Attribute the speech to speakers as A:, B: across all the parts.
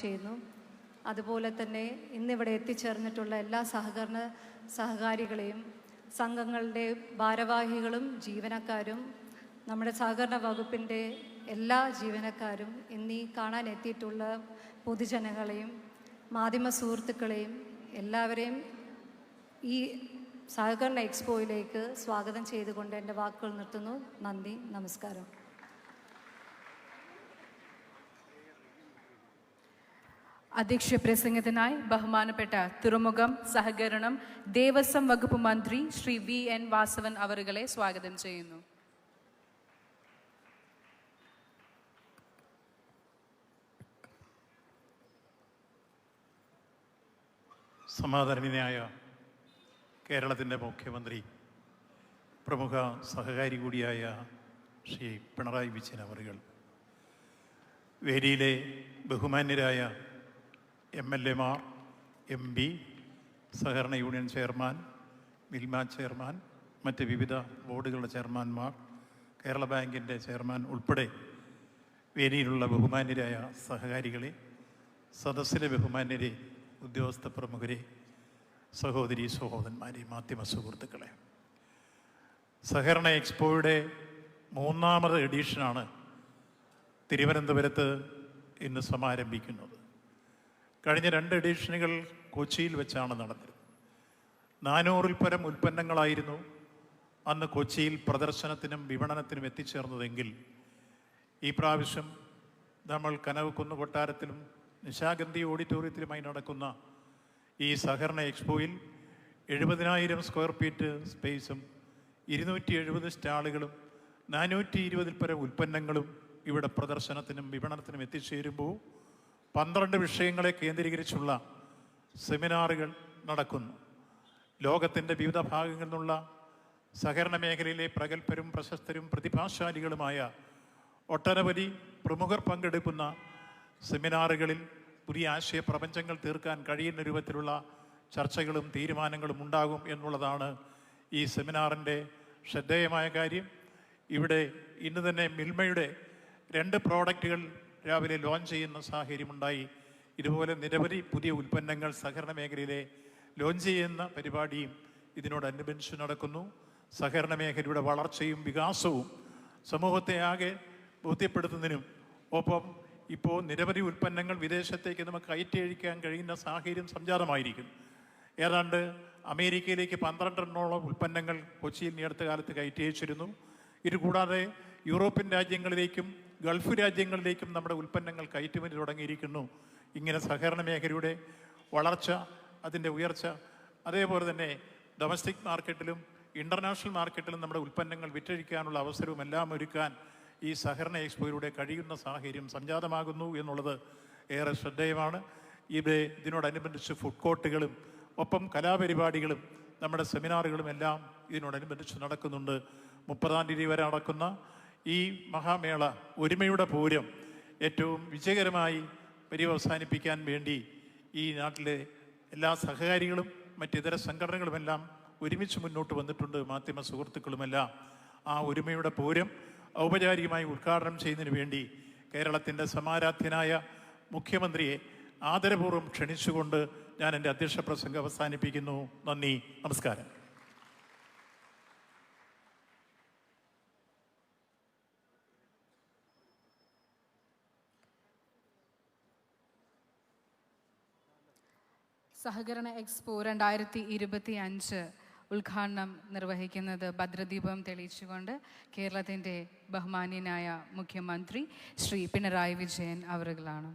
A: ചെയ്യുന്നു. അതുപോലെ തന്നെ ഇന്നിവിടെ എത്തിച്ചേർന്നിട്ടുള്ള എല്ലാ സഹകാരികളെയും, സംഘങ്ങളുടെ ഭാരവാഹികളും ജീവനക്കാരും, നമ്മുടെ സഹകരണ വകുപ്പിൻ്റെ എല്ലാ ജീവനക്കാരും, ഇന്നീ കാണാൻ എത്തിയിട്ടുള്ള പൊതുജനങ്ങളെയും മാധ്യമ സുഹൃത്തുക്കളെയും എല്ലാവരെയും ഈ സഹകരണ എക്സ്പോയിലേക്ക് സ്വാഗതം ചെയ്തുകൊണ്ട് എൻ്റെ വാക്കുകൾ നിർത്തുന്നു. നന്ദി, നമസ്കാരം.
B: അധ്യക്ഷ പ്രസംഗത്തിനായി ബഹുമാനപ്പെട്ട തുറമുഖം, സഹകരണം, ദേവസ്വം വകുപ്പ് മന്ത്രി ശ്രീ VN വാസവൻ അവരുകളെ സ്വാഗതം ചെയ്യുന്നു.
C: സമാദരണീയനായ കേരളത്തിൻ്റെ മുഖ്യമന്ത്രി, പ്രമുഖ സഹകാരി കൂടിയായ ശ്രീ പിണറായി വിജയൻ അവറുകൾ, വേദിയിലെ ബഹുമാന്യരായ MLA മാർ, MP, സഹകരണ യൂണിയൻ ചെയർമാൻ, മിൽമ ചെയർമാൻ, മറ്റ് വിവിധ ബോർഡുകളുടെ ചെയർമാൻമാർ, കേരള ബാങ്കിൻ്റെ ചെയർമാൻ ഉൾപ്പെടെ വേദിയിലുള്ള ബഹുമാന്യരായ സഹകാരികളെ, സദസ്സിലെ ബഹുമാന്യരെ, ഉദ്യോഗസ്ഥ പ്രമുഖരെ, സഹോദരി സഹോദരന്മാരെ, മാധ്യമ സുഹൃത്തുക്കളെ, സഹകരണ എക്സ്പോയുടെ 3ാമത് എഡിഷനാണ് തിരുവനന്തപുരത്ത് ഇന്ന് സമാരംഭിക്കുന്നത്. കഴിഞ്ഞ 2 എഡിഷനുകൾ കൊച്ചിയിൽ വെച്ചാണ് നടന്നിരുന്നത്. 400-ൽ പരം ഉൽപ്പന്നങ്ങളായിരുന്നു അന്ന് കൊച്ചിയിൽ പ്രദർശനത്തിനും വിപണനത്തിനും എത്തിച്ചേർന്നതെങ്കിൽ ഈ പ്രാവശ്യം നമ്മൾ കനകക്കുന്ന് കൊട്ടാരത്തിലും നിശാഗന്ധി ഓഡിറ്റോറിയത്തിലുമായി നടക്കുന്ന ഈ സഹകരണ എക്സ്പോയിൽ 70,000 സ്ക്വയർ ഫീറ്റ് സ്പേസും 270 സ്റ്റാളുകളും 420-ൽ പരം ഉൽപ്പന്നങ്ങളും ഇവിടെ പ്രദർശനത്തിനും വിപണനത്തിനും എത്തിച്ചേരുമ്പോൾ 12 വിഷയങ്ങളെ കേന്ദ്രീകരിച്ചുള്ള സെമിനാറുകൾ നടക്കുന്നു. ലോകത്തിൻ്റെ വിവിധ ഭാഗങ്ങളിൽ നിന്നുള്ള സഹകരണ മേഖലയിലെ പ്രഗത്ഭരും പ്രശസ്തരും പ്രതിഭാശാലികളുമായ ഒട്ടനവധി പ്രമുഖർ പങ്കെടുക്കുന്ന സെമിനാറുകളിൽ പുതിയ ആശയ പ്രപഞ്ചങ്ങൾ തീർക്കാൻ കഴിയുന്ന രൂപത്തിലുള്ള ചർച്ചകളും തീരുമാനങ്ങളും ഉണ്ടാകും എന്നുള്ളതാണ് ഈ സെമിനാറിൻ്റെ ശ്രദ്ധേയമായ കാര്യം. ഇവിടെ ഇന്ന് തന്നെ മിൽമയുടെ 2 പ്രോഡക്റ്റുകൾ രാവിലെ ലോഞ്ച് ചെയ്യുന്ന സാഹചര്യമുണ്ടായി. ഇതുപോലെ നിരവധി പുതിയ ഉൽപ്പന്നങ്ങൾ സഹകരണ മേഖലയിലെ ലോഞ്ച് ചെയ്യുന്ന പരിപാടിയും ഇതിനോടനുബന്ധിച്ച് നടക്കുന്നു. സഹകരണ മേഖലയുടെ വളർച്ചയും വികാസവും സമൂഹത്തെ ആകെ ബോധ്യപ്പെടുത്തുന്നതിനും ഒപ്പം ഇപ്പോൾ നിരവധി ഉൽപ്പന്നങ്ങൾ വിദേശത്തേക്ക് നമുക്ക് കയറ്റി അയക്കാൻ കഴിയുന്ന സാഹചര്യം സംജാതമായിരിക്കുന്നു. ഏതാണ്ട് അമേരിക്കയിലേക്ക് 12 ഉൽപ്പന്നങ്ങൾ കൊച്ചിയിൽ ഈ അടുത്ത കാലത്ത് കയറ്റി അയച്ചിരുന്നു. ഇതുകൂടാതെ യൂറോപ്യൻ രാജ്യങ്ങളിലേക്കും ഗൾഫ് രാജ്യങ്ങളിലേക്കും നമ്മുടെ ഉൽപ്പന്നങ്ങൾ കയറ്റുമതി തുടങ്ങിയിരിക്കുന്നു. ഇങ്ങനെ സഹകരണ മേഖലയുടെ വളർച്ച, അതിൻ്റെ ഉയർച്ച, അതേപോലെ തന്നെ ഡൊമസ്റ്റിക് മാർക്കറ്റിലും ഇൻ്റർനാഷണൽ മാർക്കറ്റിലും നമ്മുടെ ഉൽപ്പന്നങ്ങൾ വിറ്റഴിക്കാനുള്ള അവസരവും എല്ലാം ഒരുക്കാൻ ഈ സഹകരണ എക്സ്പോയിലൂടെ കഴിയുന്ന സാഹചര്യം സംജാതമാകുന്നു എന്നുള്ളത് ഏറെ ശ്രദ്ധേയമാണ്. ഇതിനോടനുബന്ധിച്ച് ഫുഡ് കോർട്ടുകളും ഒപ്പം കലാപരിപാടികളും നമ്മുടെ സെമിനാറുകളും എല്ലാം ഇതിനോടനുബന്ധിച്ച് നടക്കുന്നുണ്ട്. 30-ാം തീയതി വരെ നടക്കുന്ന ഈ മഹാമേള, ഒരുമയുടെ പൂരം ഏറ്റവും വിജയകരമായി പര്യവസാനിപ്പിക്കാൻ വേണ്ടി ഈ നാട്ടിലെ എല്ലാ സഹകാരികളും മറ്റിതര സംഘടനകളുമെല്ലാം ഒരുമിച്ച് മുന്നോട്ട് വന്നിട്ടുണ്ട്. മാധ്യമ സുഹൃത്തുക്കളുമെല്ലാം ആ ഒരുമയുടെ പൂരം ഔപചാരികമായി ഉദ്ഘാടനം ചെയ്യുന്നതിന് വേണ്ടി കേരളത്തിൻ്റെ സമാരാധ്യനായ മുഖ്യമന്ത്രിയെ ആദരപൂർവ്വം ക്ഷണിച്ചുകൊണ്ട് ഞാൻ എൻ്റെ അധ്യക്ഷ പ്രസംഗം അവസാനിപ്പിക്കുന്നു. നന്ദി, നമസ്കാരം.
B: സഹകരണ എക്സ്പോ 2025 ഉദ്ഘാടനം നിർവഹിക്കുന്നത് ഭദ്രദീപം തെളിയിച്ചുകൊണ്ട് കേരളത്തിൻ്റെ ബഹുമാന്യനായ മുഖ്യമന്ത്രി ശ്രീ പിണറായി വിജയൻ അവരുകളാണ്.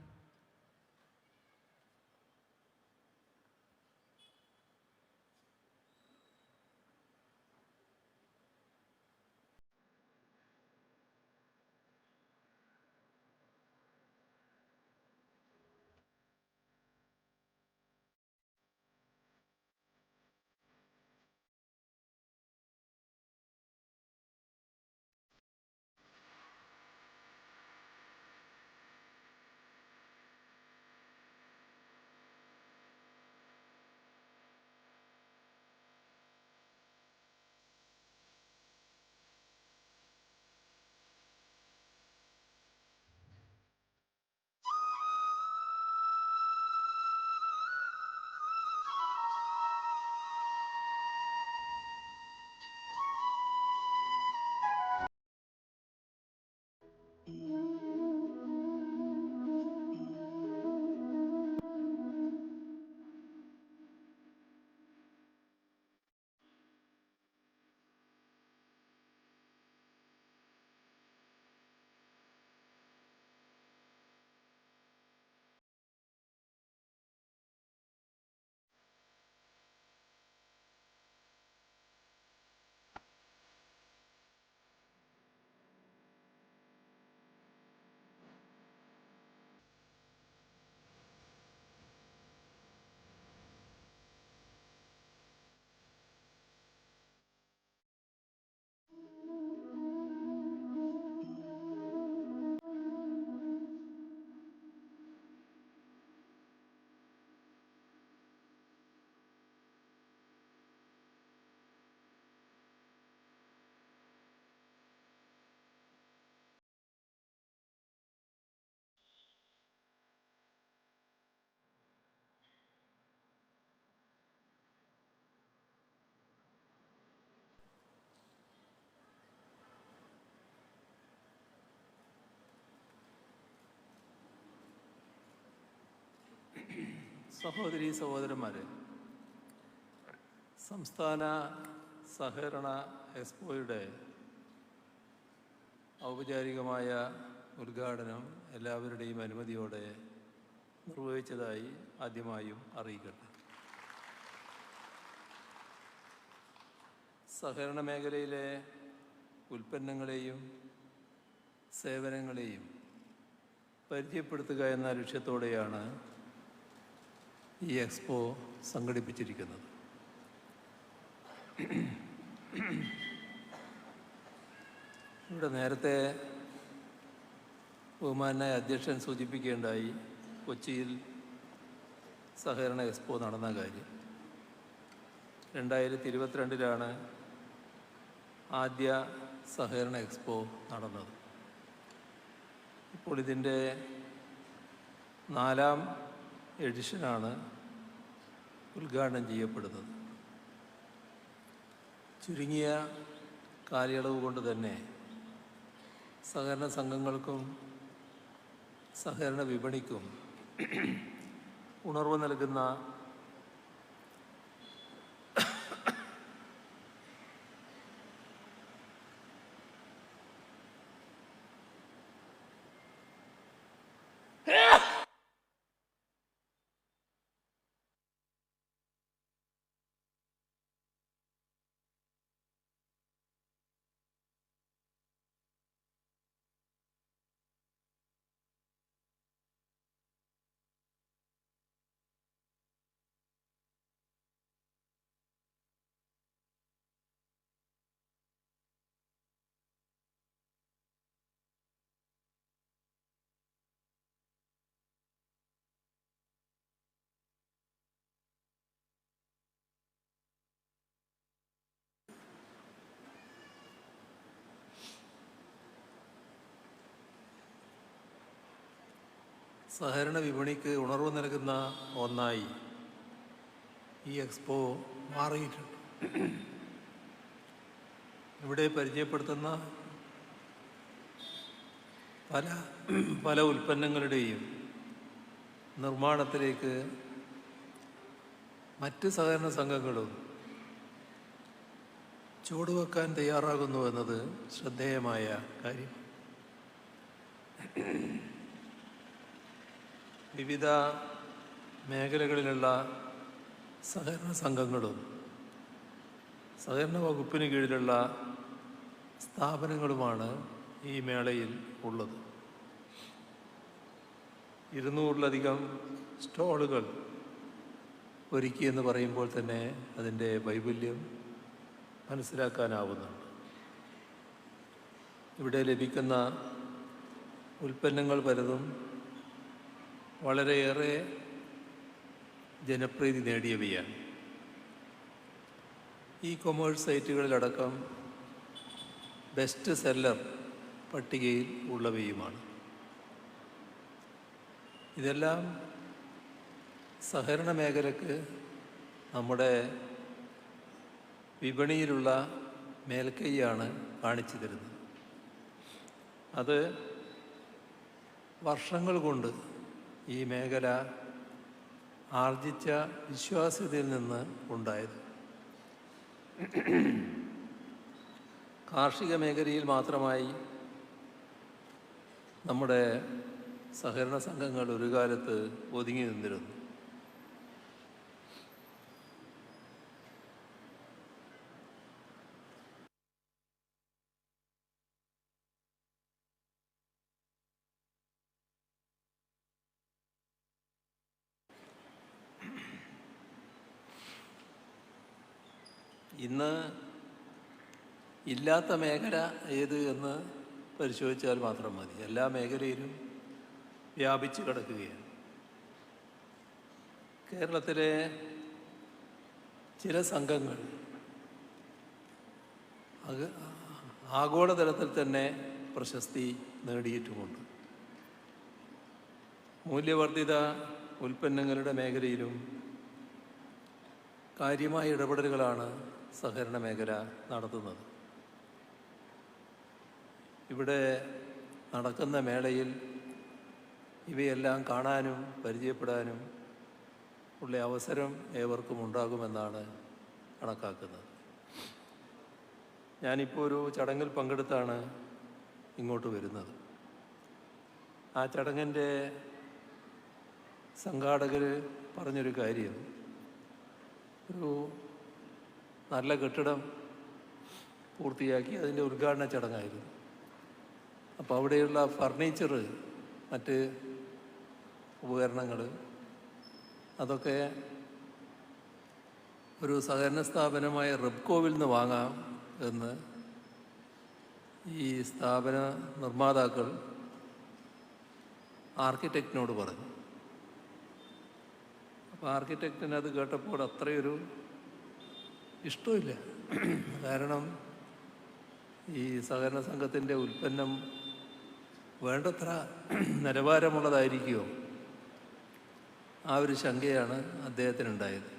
D: സഹോദരീ സഹോദരന്മാരെ, സംസ്ഥാന സഹകരണ എക്സ്പോയുടെ ഔപചാരികമായ ഉദ്ഘാടനം എല്ലാവരുടെയും അനുമതിയോടെ നിർവഹിച്ചതായി ആദ്യമായും അറിയിക്കട്ടെ. സഹകരണ മേഖലയിലെ ഉൽപ്പന്നങ്ങളെയും സേവനങ്ങളെയും പരിചയപ്പെടുത്തുക എന്ന ലക്ഷ്യത്തോടെയാണ് ഈ എക്സ്പോ സംഘടിപ്പിച്ചിരിക്കുന്നത്. ഇവിടെ നേരത്തെ ബഹുമാനായ അധ്യക്ഷൻ സൂചിപ്പിക്കുകയുണ്ടായി കൊച്ചിയിൽ സഹകരണ എക്സ്പോ നടന്ന കാര്യം. 2022 ആദ്യ സഹകരണ എക്സ്പോ നടന്നത്. ഇപ്പോൾ ഇതിൻ്റെ 4ാം എഡിഷനാണ് ഉദ്ഘാടനം ചെയ്യപ്പെടുന്നത്. ചുരുങ്ങിയ കാലയളവ് കൊണ്ട് തന്നെ സഹകരണ സംഘങ്ങൾക്കും സഹകരണ വിപണിക്കും ഉണർവ് നൽകുന്ന സഹകരണ വിപണിക്ക് ഉണർവ് നൽകുന്ന ഒന്നായി ഈ എക്സ്പോ മാറിയിട്ടുണ്ട്. ഇവിടെ പരിചയപ്പെടുത്തുന്ന പല ഉൽപ്പന്നങ്ങളുടെയും നിർമ്മാണത്തിലേക്ക് മറ്റ് സഹകരണ സംഘങ്ങളും ചുവടുവെക്കാൻ തയ്യാറാകുന്നു എന്നത് ശ്രദ്ധേയമായ കാര്യം. വിവിധ മേഖലകളിലുള്ള സഹകരണ സംഘങ്ങളും സഹകരണ വകുപ്പിന് കീഴിലുള്ള സ്ഥാപനങ്ങളുമാണ് ഈ മേളയിൽ ഉള്ളത്. 200-ലധികം സ്റ്റോളുകൾ ഒരുക്കിയെന്ന് പറയുമ്പോൾ തന്നെ അതിൻ്റെ വൈപുല്യം മനസ്സിലാക്കാനാവുന്നുണ്ട്. ഇവിടെ ലഭിക്കുന്ന ഉൽപ്പന്നങ്ങൾ പലതും വളരെയേറെ ജനപ്രീതി നേടിയവയാണ്. ഈ കൊമേഴ്സ് സൈറ്റുകളിലടക്കം ബെസ്റ്റ് സെല്ലർ പട്ടികയിൽ ഉള്ളവയുമാണ്. ഇതെല്ലാം സഹകരണ മേഖലയ്ക്ക് നമ്മുടെ വിപണിയിലുള്ള മേൽക്കൈയാണ് കാണിച്ചു തരുന്നത്. അത് വർഷങ്ങൾ കൊണ്ട് ഈ മേഖല ആർജിച്ച വിശ്വാസ്യതയിൽ നിന്ന് ഉണ്ടായത്. കാർഷിക മേഖലയിൽ മാത്രമായി നമ്മുടെ സഹകരണ സംഘങ്ങൾ ഒരു കാലത്ത് ഒതുങ്ങി നിന്നിരുന്നു. ഇന്ന് ഇല്ലാത്ത മേഖല ഏത് എന്ന് പരിശോധിച്ചാൽ മാത്രം മതി. എല്ലാ മേഖലയിലും വ്യാപിച്ചു കിടക്കുകയാണ്. കേരളത്തിലെ ചില സംഘങ്ങൾ ആഗോളതലത്തിൽ തന്നെ പ്രശസ്തി നേടിയിട്ടുമുണ്ട്. മൂല്യവർദ്ധിത ഉൽപ്പന്നങ്ങളുടെ മേഖലയിലും കാര്യമായ ഇടപെടലുകളാണ് സഹകരണ മേഖല നടത്തുന്നത്. ഇവിടെ നടക്കുന്ന മേളയിൽ ഇവയെല്ലാം കാണാനും പരിചയപ്പെടാനും ഉള്ള അവസരം ഏവർക്കും ഉണ്ടാകുമെന്നാണ് കണക്കാക്കുന്നത്. ഞാനിപ്പോൾ ഒരു ചടങ്ങിൽ പങ്കെടുത്താണ് ഇങ്ങോട്ട് വരുന്നത്. ആ ചടങ്ങിൻ്റെ സംഘാടകർ പറഞ്ഞൊരു കാര്യം, ഒരു നല്ല കെട്ടിടം പൂർത്തിയാക്കി അതിൻ്റെ ഉദ്ഘാടന ചടങ്ങായിരുന്നു. അപ്പോൾ അവിടെയുള്ള ഫർണിച്ചർ, മറ്റ് ഉപകരണങ്ങൾ, അതൊക്കെ ഒരു സഹകരണ സ്ഥാപനമായ റെപ്കോവിൽ നിന്ന് വാങ്ങാം എന്ന് ഈ സ്ഥാപന നിർമ്മാതാക്കൾ ആർക്കിടെക്റ്റിനോട് പറഞ്ഞു. അപ്പോൾ ആർക്കിടെക്റ്റിന് അത് കേട്ടപ്പോൾ അത്രയൊരു ഇഷ്ടമില്ല. കാരണം ഈ സഹകരണ സംഘത്തിൻ്റെ ഉൽപ്പന്നം വേണ്ടത്ര നിലവാരമുള്ളതായിരിക്കുമോ, ആ ഒരു ശങ്കയാണ് അദ്ദേഹത്തിനുണ്ടായത്.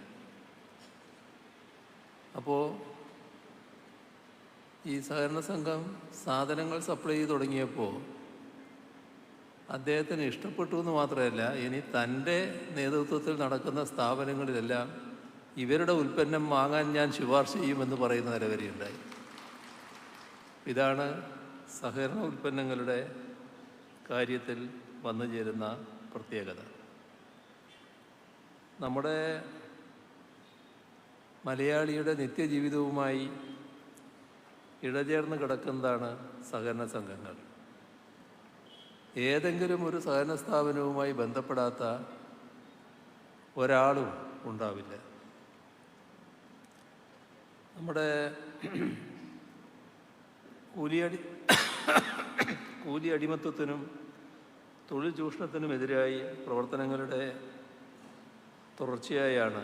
D: അപ്പോൾ ഈ സഹകരണ സംഘം സാധനങ്ങൾ സപ്ലൈ ചെയ്ത് തുടങ്ങിയപ്പോൾ അദ്ദേഹത്തിന് ഇഷ്ടപ്പെട്ടു എന്ന് മാത്രമല്ല, ഇനി തൻ്റെ നേതൃത്വത്തിൽ നടക്കുന്ന സ്ഥാപനങ്ങളിലെല്ലാം ഇവരുടെ ഉൽപ്പന്നം വാങ്ങാൻ ഞാൻ ശുപാർശ ചെയ്യുമെന്ന് പറയുന്ന നിലവരെയുണ്ടായി. ഇതാണ് സഹകരണ ഉൽപ്പന്നങ്ങളുടെ കാര്യത്തിൽ വന്നു ചേരുന്ന പ്രത്യേകത. നമ്മുടെ മലയാളിയുടെ നിത്യജീവിതവുമായി ഇഴചേർന്ന് കിടക്കുന്നതാണ് സഹകരണ സംഘങ്ങൾ. ഏതെങ്കിലും ഒരു സഹകരണ സ്ഥാപനവുമായി ബന്ധപ്പെടാത്ത ഒരാളും ഉണ്ടാവില്ല. നമ്മുടെ കൂലി അടിമത്വത്തിനും തൊഴിൽ ചൂഷണത്തിനുമെതിരായി പ്രവർത്തനങ്ങളുടെ തുടർച്ചയായാണ്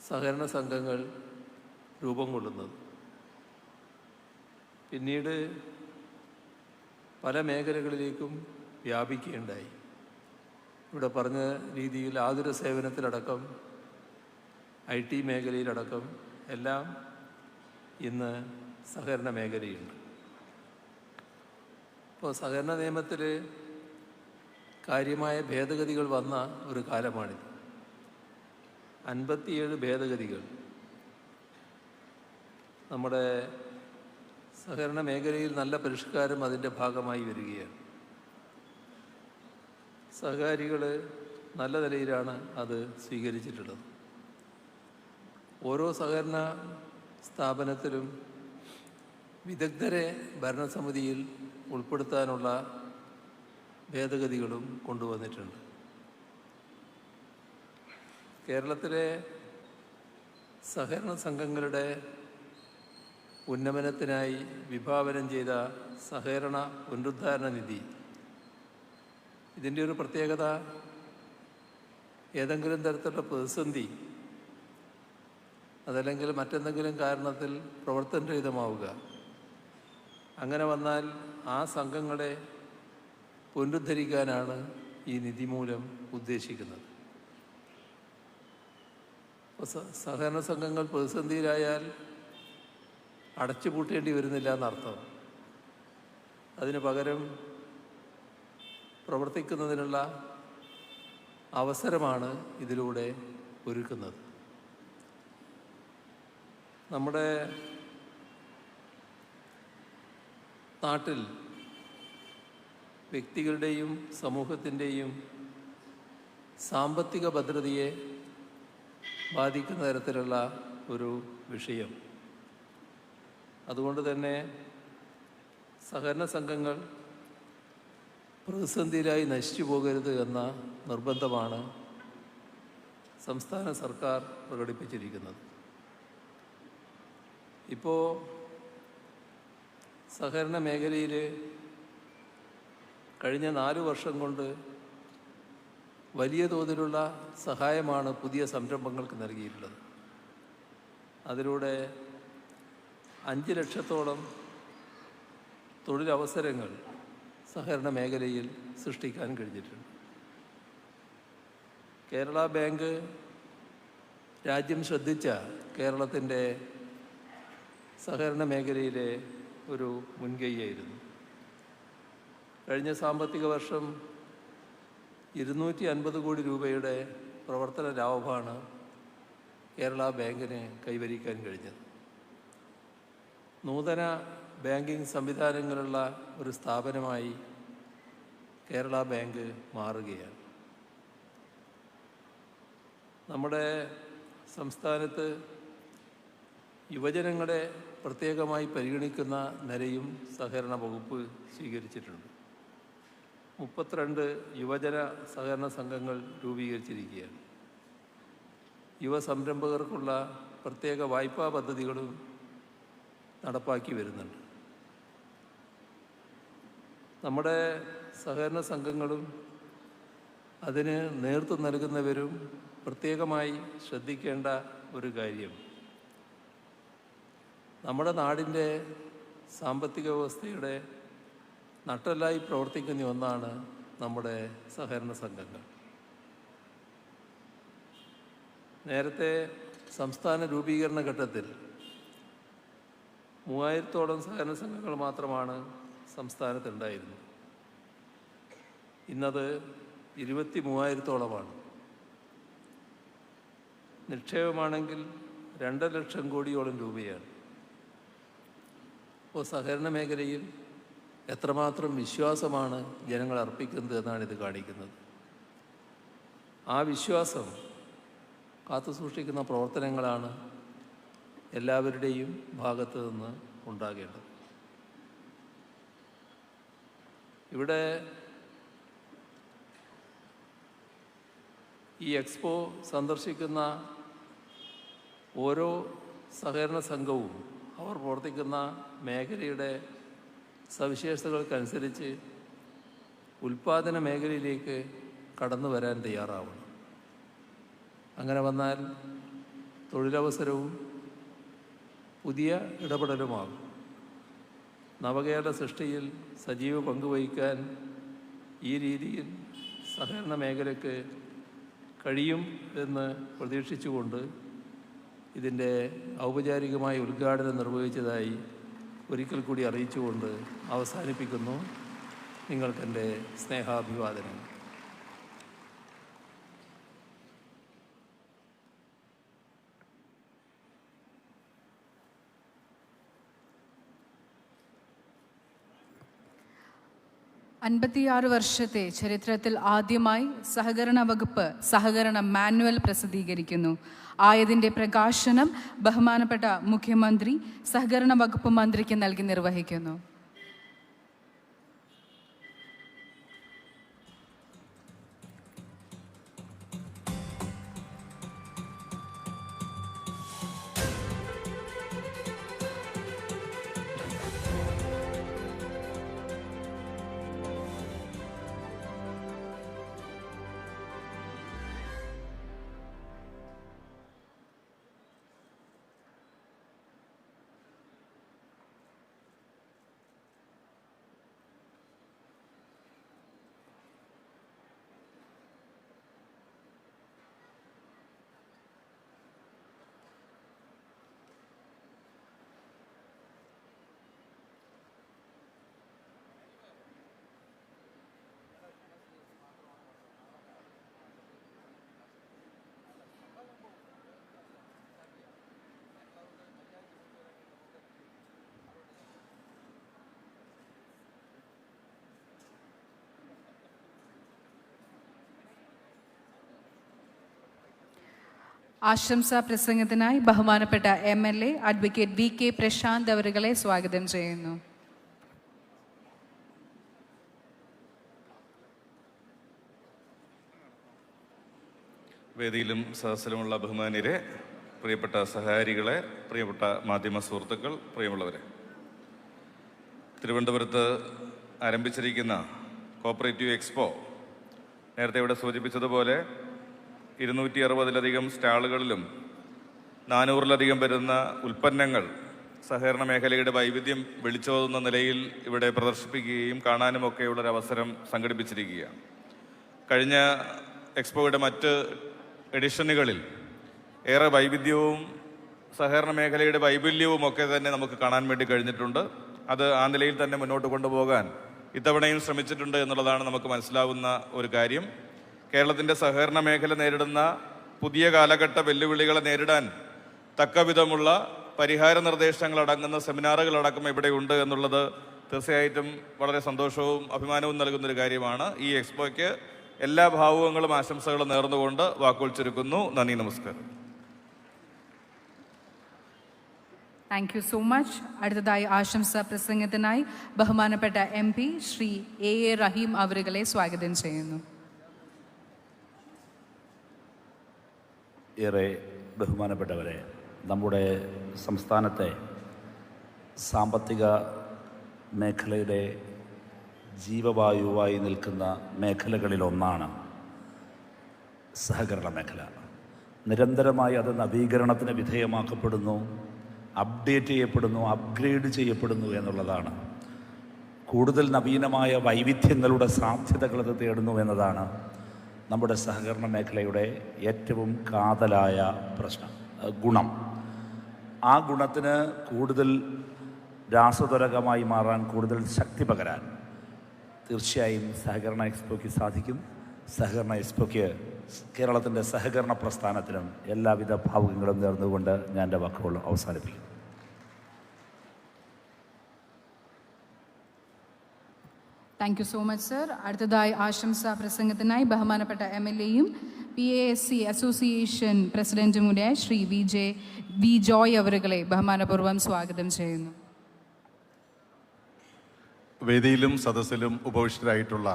D: സഹകരണ സംഘങ്ങൾ രൂപം കൊള്ളുന്നത്. പിന്നീട് പല മേഖലകളിലേക്കും വ്യാപിക്കുകയുണ്ടായി. ഇവിടെ പറഞ്ഞ രീതിയിൽ ആതുര സേവനത്തിലടക്കം, IT മേഖലയിലടക്കം എല്ലാം ഇന്ന് സഹകരണ മേഖലയുണ്ട്. ഇപ്പോൾ സഹകരണ നിയമത്തിൽ കാര്യമായ ഭേദഗതികൾ വന്ന ഒരു കാലമാണിത്. 57 ഭേദഗതികൾ നമ്മുടെ സഹകരണ മേഖലയിൽ നല്ല പരിഷ്കാരം അതിൻ്റെ ഭാഗമായി വരികയാണ്. സഹകാരികൾ നല്ല നിലയിലാണ് അത് സ്വീകരിച്ചിട്ടുള്ളത്. ഓരോ സഹകരണ സ്ഥാപനത്തിലും വിദഗ്ധരെ ഭരണസമിതിയിൽ ഉൾപ്പെടുത്താനുള്ള ഭേദഗതികളും കൊണ്ടുവന്നിട്ടുണ്ട്. കേരളത്തിലെ സഹകരണ സംഘങ്ങളുടെ ഉന്നമനത്തിനായി വിഭാവനം ചെയ്ത സഹകരണ പുനരുദ്ധാരണ നിധി, ഇതിൻ്റെ ഒരു പ്രത്യേകത, ഏതെങ്കിലും തരത്തിലുള്ള പ്രതിസന്ധി അതല്ലെങ്കിൽ മറ്റെന്തെങ്കിലും കാരണത്തിൽ പ്രവർത്തനരഹിതമാവുക, അങ്ങനെ വന്നാൽ ആ സംഘങ്ങളെ പുനരുദ്ധരിക്കാനാണ് ഈ നിധി മൂലം ഉദ്ദേശിക്കുന്നത്. സഹകരണ സംഘങ്ങൾ പ്രതിസന്ധിയിലായാൽ അടച്ചുപൂട്ടേണ്ടി വരുന്നില്ല എന്നർത്ഥം. അതിന് പകരം പ്രവർത്തിക്കുന്നതിനുള്ള അവസരമാണ് ഇതിലൂടെ ഒരുക്കുന്നത്. നമ്മുടെ നാട്ടിൽ വ്യക്തികളുടെയും സമൂഹത്തിൻ്റെയും സാമ്പത്തിക ഭദ്രതയെ ബാധിക്കുന്ന തരത്തിലുള്ള ഒരു വിഷയം. അതുകൊണ്ട് തന്നെ സഹകരണ സംഘങ്ങൾ പ്രതിസന്ധിയിലായി നശിച്ചു പോകരുത് എന്ന നിർബന്ധമാണ് സംസ്ഥാന സർക്കാർ പ്രകടിപ്പിച്ചിരിക്കുന്നത്. ഇപ്പോൾ സഹകരണ മേഖലയിൽ കഴിഞ്ഞ 4 വർഷം കൊണ്ട് വലിയ തോതിലുള്ള സഹായമാണ് പുതിയ സംരംഭങ്ങൾക്ക് നൽകിയിട്ടുള്ളത്. അതിലൂടെ 5 ലക്ഷത്തോളം തൊഴിലവസരങ്ങൾ സഹകരണ മേഖലയിൽ സൃഷ്ടിക്കാൻ കഴിഞ്ഞിട്ടുണ്ട്. കേരള ബാങ്ക് രാജ്യം ശ്രദ്ധിച്ച കേരളത്തിൻ്റെ സഹകരണ മേഖലയിലെ ഒരു മുൻകൈയായിരുന്നു. കഴിഞ്ഞ സാമ്പത്തിക വർഷം 250 കോടി രൂപയുടെ പ്രവർത്തന ലാഭമാണ് കേരള ബാങ്കിന് കൈവരിക്കാൻ കഴിഞ്ഞത്. നൂതന ബാങ്കിംഗ് സംവിധാനങ്ങളുള്ള ഒരു സ്ഥാപനമായി കേരള ബാങ്ക് മാറുകയാണ്. നമ്മുടെ സംസ്ഥാനത്ത് യുവജനങ്ങളെ പ്രത്യേകമായി പരിഗണിക്കുന്ന നിലയും സഹകരണ വകുപ്പ് സ്വീകരിച്ചിട്ടുണ്ട്. 32 യുവജന സഹകരണ സംഘങ്ങൾ രൂപീകരിച്ചിരിക്കുകയാണ്. യുവ സംരംഭകർക്കുള്ള പ്രത്യേക വായ്പാ പദ്ധതികളും നടപ്പാക്കി വരുന്നുണ്ട്. നമ്മുടെ സഹകരണ സംഘങ്ങളും അതിന് നേതൃത്വം നൽകുന്നവരും പ്രത്യേകമായി ശ്രദ്ധിക്കേണ്ട ഒരു കാര്യം, നമ്മുടെ നാടിൻ്റെ സാമ്പത്തിക വ്യവസ്ഥയുടെ നട്ടെല്ലായി പ്രവർത്തിക്കുന്ന ഒന്നാണ് നമ്മുടെ സഹകരണ സംഘങ്ങൾ. നേരത്തെ സംസ്ഥാന രൂപീകരണ ഘട്ടത്തിൽ 3000-ഓളം സഹകരണ സംഘങ്ങൾ മാത്രമാണ് സംസ്ഥാനത്തുണ്ടായിരുന്നത്. ഇന്നത് 23,000-ഓളമാണ്. നിക്ഷേപമാണെങ്കിൽ 2 ലക്ഷം കോടിയോളം രൂപയാണ്. അപ്പോൾ സഹകരണ മേഖലയിൽ എത്രമാത്രം വിശ്വാസമാണ് ജനങ്ങൾ അർപ്പിക്കുന്നത് എന്നാണ് ഇത് കാണിക്കുന്നത്. ആ വിശ്വാസം കാത്തുസൂക്ഷിക്കുന്ന പ്രവർത്തനങ്ങളാണ് എല്ലാവരുടെയും ഭാഗത്തു നിന്ന് ഉണ്ടാകേണ്ടത്. ഇവിടെ ഈ എക്സ്പോ സന്ദർശിക്കുന്ന ഓരോ സഹകരണ സംഘവും അവർ പ്രവർത്തിക്കുന്ന മേഖലയുടെ സവിശേഷതകൾക്കനുസരിച്ച് ഉൽപ്പാദന മേഖലയിലേക്ക് കടന്നു വരാൻ തയ്യാറാവണം. അങ്ങനെ വന്നാൽ തൊഴിലവസരവും പുതിയ ഇടപെടലുമാകും. നവകേരള സൃഷ്ടിയിൽ സജീവ പങ്കുവഹിക്കാൻ ഈ രീതിയിൽ സഹകരണ മേഖലയ്ക്ക് കഴിയും എന്ന് പ്രതീക്ഷിച്ചുകൊണ്ട് ഇതിൻ്റെ ഔപചാരികമായ ഉദ്ഘാടനം നിർവഹിച്ചതായി ഒരിക്കൽ കൂടി അറിയിച്ചുകൊണ്ട് അവസാനിപ്പിക്കുന്നു. നിങ്ങൾക്കെൻ്റെ സ്നേഹാഭിവാദനം.
B: അൻപത്തിയാറ് വർഷത്തെ ചരിത്രത്തിൽ ആദ്യമായി സഹകരണ വകുപ്പ് സഹകരണ മാനുവൽ പ്രസിദ്ധീകരിക്കുന്നു. ആയതിൻ്റെ പ്രകാശനം ബഹുമാനപ്പെട്ട മുഖ്യമന്ത്രി സഹകരണ വകുപ്പ് മന്ത്രിക്ക് നൽകി നിർവഹിക്കുന്നു. ആശംസാ പ്രസംഗത്തിനായി ബഹുമാനപ്പെട്ട MLA അഡ്വക്കേറ്റ് VK പ്രശാന്ത് അവരുകളെ സ്വാഗതം ചെയ്യുന്നു.
E: വേദിയിലും സദസ്സിലുമുള്ള ബഹുമാന്യരെ, പ്രിയപ്പെട്ട സഹകാരികളെ, പ്രിയപ്പെട്ട മാധ്യമ സുഹൃത്തുക്കൾ, പ്രിയമുള്ളവരെ, തിരുവനന്തപുരത്ത് ആരംഭിച്ചിരിക്കുന്ന കോപ്പറേറ്റീവ് എക്സ്പോ നേരത്തെ ഇവിടെ സൂചിപ്പിച്ചതുപോലെ 260-ലധികം സ്റ്റാളുകളിലും 400-ലധികം വരുന്ന ഉൽപ്പന്നങ്ങൾ സഹകരണ മേഖലയുടെ വൈവിധ്യം വിളിച്ചോതുന്ന നിലയിൽ ഇവിടെ പ്രദർശിപ്പിക്കുകയും കാണാനുമൊക്കെയുള്ളൊരവസരം സംഘടിപ്പിച്ചിരിക്കുകയാണ്. കഴിഞ്ഞ എക്സ്പോയുടെ മറ്റ് എഡിഷനുകളിൽ ഏറെ വൈവിധ്യവും സഹകരണ മേഖലയുടെ വൈപുല്യവും ഒക്കെ തന്നെ നമുക്ക് കാണാൻ വേണ്ടി കഴിഞ്ഞിട്ടുണ്ട്. അത് ആ നിലയിൽ തന്നെ മുന്നോട്ട് കൊണ്ടുപോകാൻ ഇത്തവണയും ശ്രമിച്ചിട്ടുണ്ട് എന്നുള്ളതാണ് നമുക്ക് മനസ്സിലാവുന്ന ഒരു കാര്യം. കേരളത്തിൻ്റെ സഹകരണ മേഖല നേരിടുന്ന പുതിയ കാലഘട്ട വെല്ലുവിളികളെ നേരിടാൻ തക്കവിധമുള്ള പരിഹാര നിർദ്ദേശങ്ങളടങ്ങുന്ന സെമിനാറുകളടക്കം ഇവിടെയുണ്ട് എന്നുള്ളത് തീർച്ചയായിട്ടും വളരെ സന്തോഷവും അഭിമാനവും നൽകുന്നൊരു കാര്യമാണ്. ഈ എക്സ്പോയ്ക്ക് എല്ലാ ഭാവുകങ്ങളും ആശംസകളും നേർന്നുകൊണ്ട് വാക്കുകൾ ചുരുക്കുന്നു. നന്ദി, നമസ്കാരം.
B: Thank you so much. അടുത്തതായി ആശംസാ പ്രസംഗത്തിനായി ബഹുമാനപ്പെട്ട MP ശ്രീ A റഹീം അവരുകളെ സ്വാഗതം ചെയ്യുന്നു.
F: ഏറെ ബഹുമാനപ്പെട്ടവരെ, നമ്മുടെ സംസ്ഥാനത്തെ സാമ്പത്തിക മേഖലയുടെ ജീവവായുവായി നിൽക്കുന്ന മേഖലകളിലൊന്നാണ് സഹകരണ മേഖല. നിരന്തരമായി അത് നവീകരണത്തിന് വിധേയമാക്കപ്പെടുന്നു, അപ്ഡേറ്റ് ചെയ്യപ്പെടുന്നു, അപ്ഗ്രേഡ് ചെയ്യപ്പെടുന്നു എന്നുള്ളതാണ്. കൂടുതൽ നവീനമായ വൈവിധ്യങ്ങളുടെ സാധ്യതകൾ അത് തേടുന്നു എന്നതാണ് നമ്മുടെ സഹകരണ മേഖലയുടെ ഏറ്റവും കാതലായ ഗുണം. ആ ഗുണത്തിന് കൂടുതൽ രാസത്വരകമായി മാറാൻ, കൂടുതൽ ശക്തി പകരാൻ തീർച്ചയായും സഹകരണ എക്സ്പോയ്ക്ക് സാധിക്കും. സഹകരണ എക്സ്പോയ്ക്ക് കേരളത്തിൻ്റെ സഹകരണ പ്രസ്ഥാനത്തിനും എല്ലാവിധ ഭാവുകങ്ങളും നേർന്നുകൊണ്ട് ഞാൻ എൻ്റെ വാക്കുകൾ അവസാനിപ്പിക്കും.
B: Thank you so much sir. അടുത്തതായി ആശംസാ പ്രസംഗത്തിനായി ബഹുമാനപ്പെട്ട MLAയും PASC അസോസിയേഷൻ പ്രസിഡന്റും കൂടിയായ ശ്രീ വി ജോയ് അവരുകളെ ബഹുമാനപൂർവ്വം സ്വാഗതം ചെയ്യുന്നു.
C: വേദിയിലും സദസ്സിലും ഉപവിഷ്ടരായിട്ടുള്ള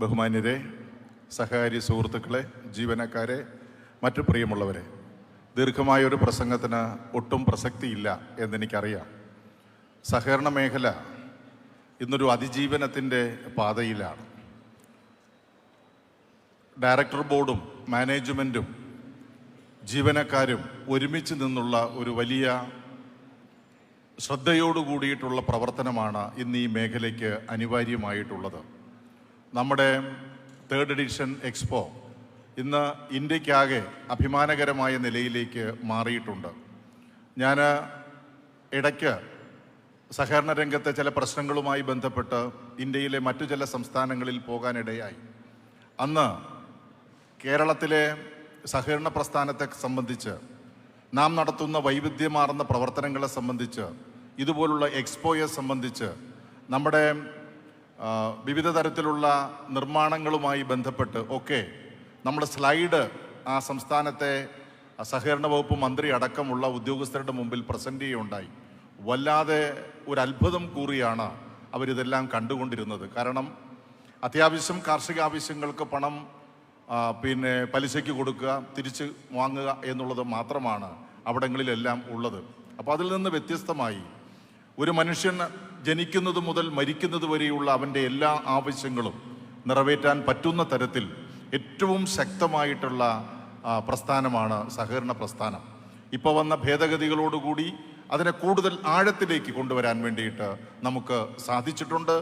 C: ബഹുമാന്യരെ, സഹകാരി സുഹൃത്തുക്കളെ, ജീവനക്കാരെ, മറ്റു പ്രിയമുള്ളവരെ, ദീർഘമായൊരു പ്രസംഗത്തിന് ഒട്ടും പ്രസക്തിയില്ല എന്നെനിക്കറിയാം. സഹകരണ മേഖല ഇന്നൊരു അതിജീവനത്തിൻ്റെ പാതയിലാണ്. ഡയറക്ടർ ബോർഡും മാനേജ്മെൻറ്റും ജീവനക്കാരും ഒരുമിച്ച് നിന്നുള്ള ഒരു വലിയ ശ്രദ്ധയോടുകൂടിയിട്ടുള്ള പ്രവർത്തനമാണ് ഇന്ന് ഈ മേഖലയ്ക്ക് അനിവാര്യമായിട്ടുള്ളത്. നമ്മുടെ 3rd എഡിഷൻ എക്സ്പോ ഇന്ന് ഇന്ത്യക്കാകെ അഭിമാനകരമായ നിലയിലേക്ക് മാറിയിട്ടുണ്ട്. ഞാൻ ഇടയ്ക്ക് സഹകരണ രംഗത്തെ ചില പ്രശ്നങ്ങളുമായി ബന്ധപ്പെട്ട് ഇന്ത്യയിലെ മറ്റു ചില സംസ്ഥാനങ്ങളിൽ പോകാനിടയായി. അന്ന് കേരളത്തിലെ സഹകരണ പ്രസ്ഥാനത്തെ സംബന്ധിച്ച്, നാം നടത്തുന്ന വൈവിധ്യമാർന്ന പ്രവർത്തനങ്ങളെ സംബന്ധിച്ച്, ഇതുപോലുള്ള എക്സ്പോയെ സംബന്ധിച്ച്, നമ്മുടെ വിവിധ തരത്തിലുള്ള നിർമ്മാണങ്ങളുമായി ബന്ധപ്പെട്ട് ഒക്കെ നമ്മുടെ സ്ലൈഡ് ആ സംസ്ഥാനത്തെ സഹകരണ വകുപ്പ് മന്ത്രി അടക്കമുള്ള ഉദ്യോഗസ്ഥരുടെ മുമ്പിൽ പ്രസൻറ്റ് ചെയ്യുകയുണ്ടായി. വല്ലാതെ ഒരു അത്ഭുതം കൂറിയാണ് അവരിതെല്ലാം കണ്ടുകൊണ്ടിരുന്നത്. കാരണം അത്യാവശ്യം കാർഷിക ആവശ്യങ്ങൾക്ക് പണം പലിശയ്ക്ക് കൊടുക്കുക, തിരിച്ച് വാങ്ങുക എന്നുള്ളത് മാത്രമാണ് അവിടങ്ങളിലെല്ലാം ഉള്ളത്. അപ്പോൾ അതിൽ നിന്ന് വ്യത്യസ്തമായി ഒരു മനുഷ്യൻ ജനിക്കുന്നത് മുതൽ മരിക്കുന്നത് വരെയുള്ള അവൻ്റെ എല്ലാ ആവശ്യങ്ങളും നിറവേറ്റാൻ പറ്റുന്ന തരത്തിൽ ഏറ്റവും ശക്തമായിട്ടുള്ള പ്രസ്ഥാനമാണ് സഹകരണ പ്രസ്ഥാനം. ഇപ്പോൾ വന്ന ഭേദഗതികളോടുകൂടി അതിനെ കൂടുതൽ ആഴത്തിലേക്ക് കൊണ്ടുവരാൻ വേണ്ടിയിട്ട് നമുക്ക് സാധിച്ചിട്ടുണ്ട്.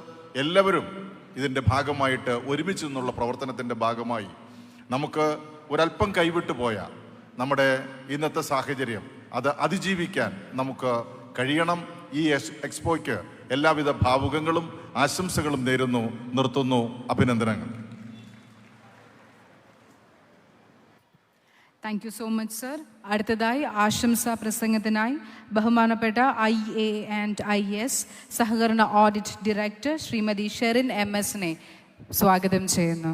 C: എല്ലാവരും ഇതിൻ്റെ ഭാഗമായിട്ട് ഒരുമിച്ച് നിന്നുള്ള പ്രവർത്തനത്തിൻ്റെ ഭാഗമായി നമുക്ക് ഒരല്പം കൈവിട്ടു പോയ നമ്മുടെ ഇന്നത്തെ സാഹചര്യം അത് അതിജീവിക്കാൻ നമുക്ക് കഴിയണം. ഈ എക്സ്പോയ്ക്ക് എല്ലാവിധ ഭാവുകങ്ങളും ആശംസകളും നേരുന്നു. നിർത്തുന്നു. അഭിനന്ദനങ്ങൾ.
B: Thank you so much sir. അടുത്തതായി ആശംസാ പ്രസംഗത്തിനായി ബഹുമാനപ്പെട്ട IA ആൻഡ് IS സഹകരണ ഓഡിറ്റ് ഡയറക്ടർ ശ്രീമതി ഷെറിൻ MS-നെ സ്വാഗതം ചെയ്യുന്നു.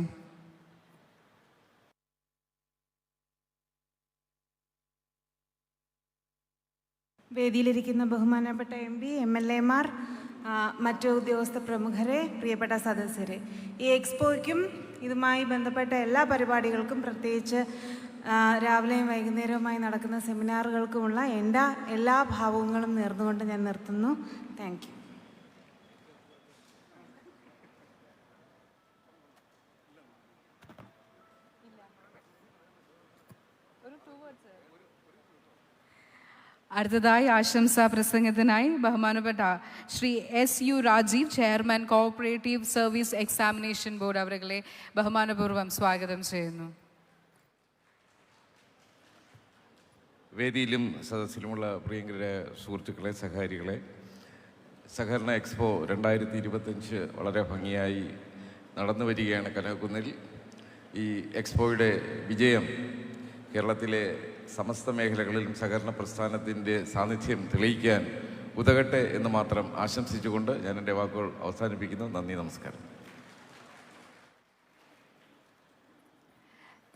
G: വേദിയിലിരിക്കുന്ന ബഹുമാനപ്പെട്ട MP, MLAമാർ, മറ്റു ഉദ്യോഗസ്ഥ പ്രമുഖരെ, പ്രിയപ്പെട്ട സദസ്യരെ, ഈ എക്സ്പോയ്ക്കും ഇതുമായി ബന്ധപ്പെട്ട എല്ലാ പരിപാടികൾക്കും, പ്രത്യേകിച്ച് രാവിലെയും വൈകുന്നേരവുമായി നടക്കുന്ന സെമിനാറുകൾക്കുമുള്ള എൻ്റെ എല്ലാ ഭാവുകങ്ങളും നേർന്നുകൊണ്ട് ഞാൻ നിർത്തുന്നു. Thank you.
B: അടുത്തതായി ആശംസാ പ്രസംഗത്തിനായി ബഹുമാനപ്പെട്ട Shri SU Rajeev, chairman cooperative service examination board അവരെ ബഹുമാനപൂർവ്വം സ്വാഗതം ചെയ്യുന്നു.
H: വേദിയിലും സദസ്സിലുമുള്ള പ്രിയങ്കര സുഹൃത്തുക്കളെ, സഹകാരികളെ, സഹകരണ എക്സ്പോ 2025 വളരെ ഭംഗിയായി നടന്നു വരികയാണ് കനകക്കുന്നിൽ. ഈ എക്സ്പോയുടെ വിജയം കേരളത്തിലെ സമസ്ത മേഖലകളിലും സഹകരണ പ്രസ്ഥാനത്തിൻ്റെ സാന്നിധ്യം തെളിയിക്കാൻ ഉതകട്ടെ എന്ന് മാത്രം ആശംസിച്ചുകൊണ്ട് ഞാൻ എൻ്റെ വാക്കുകൾ അവസാനിപ്പിക്കുന്നു. നന്ദി, നമസ്കാരം.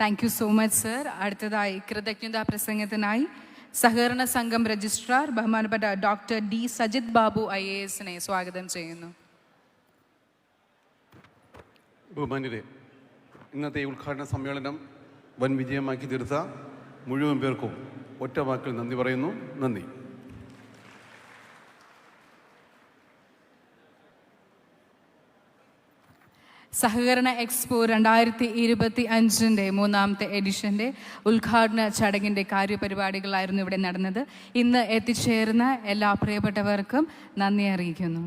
B: Thank you so much sir. അടുത്തതായി കൃതജ്ഞതാ പ്രസംഗത്തിനായി സഹകരണ സംഘം രജിസ്ട്രാർ ബഹുമാനപ്പെട്ട doctor D Sajith Babu IAS സ്വാഗതം ചെയ്യുന്നു.
I: ബഹുമാന്യരെ, ഇന്നത്തെ ഈ ഉദ്ഘാടന സമ്മേളനം വൻ വിജയമാക്കി തീർത്ത മുഴുവൻ പേർക്കും ഒറ്റ വാക്കിൽ നന്ദി പറയുന്നു. നന്ദി.
B: സഹകരണ എക്സ്പോ 2025 മൂന്നാമത്തെ എഡിഷൻ്റെ ഉദ്ഘാടന ചടങ്ങിൻ്റെ കാര്യപരിപാടികളായിരുന്നു ഇവിടെ നടന്നത്. ഇന്ന് എത്തിച്ചേർന്ന എല്ലാ പ്രിയപ്പെട്ടവർക്കും നന്ദി അറിയിക്കുന്നു.